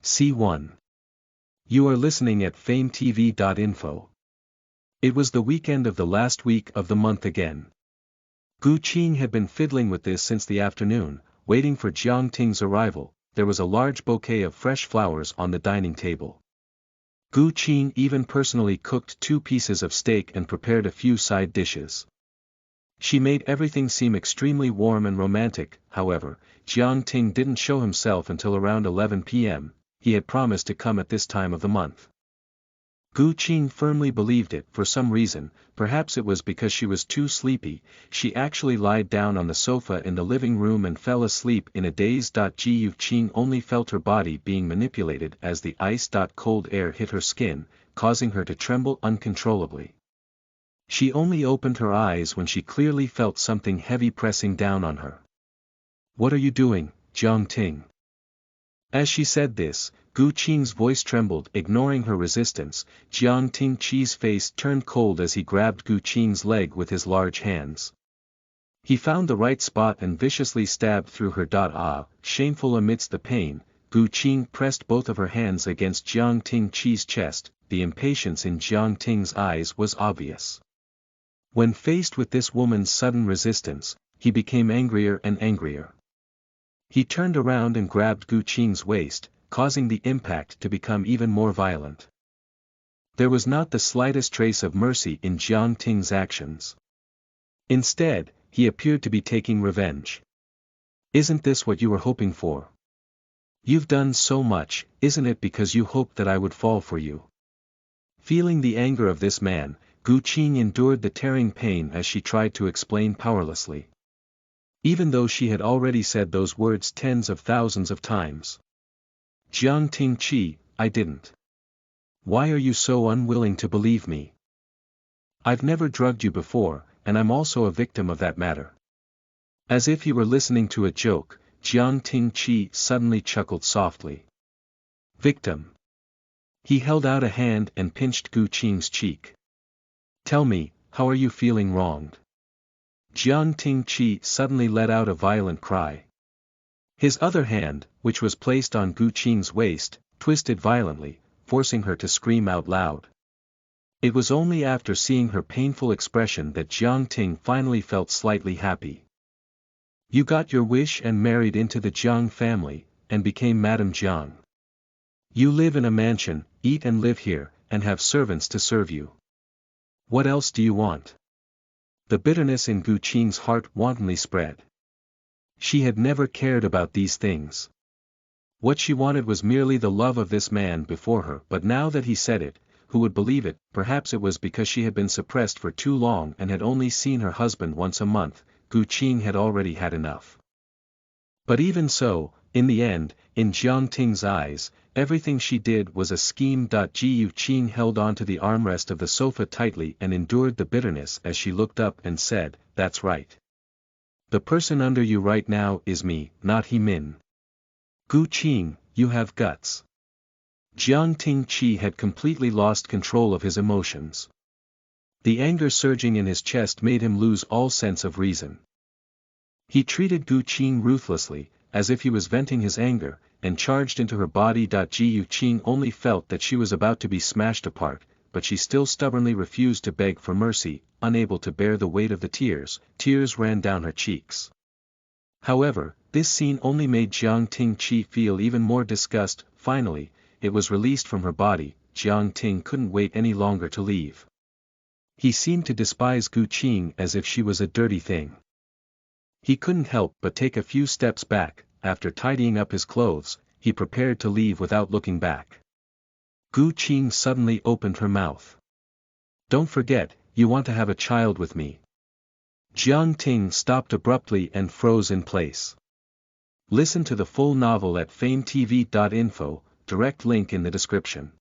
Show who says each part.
Speaker 1: C1. You are listening at FameTV.info. It was the weekend of the last week of the month again. Gu Qing had been fiddling with this since the afternoon, waiting for Jiang Ting's arrival. There was a large bouquet of fresh flowers on the dining table. Gu Qing even personally cooked 2 pieces of steak and prepared a few side dishes. She made everything seem extremely warm and romantic. However, Jiang Ting didn't show himself until around 11 p.m. He had promised to come at this time of the month. Gu Qing firmly believed it. For some reason, perhaps it was because she was too sleepy, she actually lied down on the sofa in the living room and fell asleep in a daze. Gu Qing only felt her body being manipulated as the ice-cold air hit her skin, causing her to tremble uncontrollably. She only opened her eyes when she clearly felt something heavy pressing down on her. "What are you doing, Jiang Ting?" As she said this, Gu Qing's voice trembled. Ignoring her resistance, Jiang Ting's face turned cold as he grabbed Gu Qing's leg with his large hands. He found the right spot and viciously stabbed through her. Shameful amidst the pain, Gu Qing pressed both of her hands against Jiang Ting's chest. The impatience in Jiang Ting's eyes was obvious. When faced with this woman's sudden resistance, he became angrier and angrier. He turned around and grabbed Gu Qing's waist, causing the impact to become even more violent. There was not the slightest trace of mercy in Jiang Ting's actions. Instead, he appeared to be taking revenge. "Isn't this what you were hoping for? You've done so much, isn't it because you hoped that I would fall for you?" Feeling the anger of this man, Gu Qing endured the tearing pain as she tried to explain powerlessly. Even though she had already said those words tens of thousands of times. "Jiang Tingqi, I didn't. Why are you so unwilling to believe me? I've never drugged you before, and I'm also a victim of that matter." As if he were listening to a joke, Jiang Tingqi suddenly chuckled softly. "Victim?" He held out a hand and pinched Gu Qing's cheek. "Tell me, how are you feeling wronged?" Jiang Tingqi suddenly let out a violent cry. His other hand, which was placed on Gu Qing's waist, twisted violently, forcing her to scream out loud. It was only after seeing her painful expression that Jiang Ting finally felt slightly happy. "You got your wish and married into the Jiang family, and became Madame Jiang. You live in a mansion, eat and live here, and have servants to serve you. What else do you want?" The bitterness in Gu Qing's heart wantonly spread. She had never cared about these things. What she wanted was merely the love of this man before her. But now that he said it, who would believe it? Perhaps it was because she had been suppressed for too long and had only seen her husband once a month. Gu Qing had already had enough. But even so, in the end, in Jiang Ting's eyes, everything she did was a scheme. Gu Qing held onto the armrest of the sofa tightly and endured the bitterness as she looked up and said, "That's right. The person under you right now is me, not he Min. Gu Qing, you have guts." Jiang Tingqi had completely lost control of his emotions. The anger surging in his chest made him lose all sense of reason. He treated Gu Qing ruthlessly, as if he was venting his anger, and charged into her body. Gu Qing only felt that she was about to be smashed apart, but she still stubbornly refused to beg for mercy. Unable to bear the weight of the tears, tears ran down her cheeks. However, this scene only made Jiang Tingqi feel even more disgust. Finally, it was released from her body. Jiang Ting couldn't wait any longer to leave. He seemed to despise Gu Qing as if she was a dirty thing. He couldn't help but take a few steps back. After tidying up his clothes, he prepared to leave without looking back. Gu Qing suddenly opened her mouth. "Don't forget, you want to have a child with me." Jiang Ting stopped abruptly and froze in place. Listen to the full novel at FameTV.info, direct link in the description.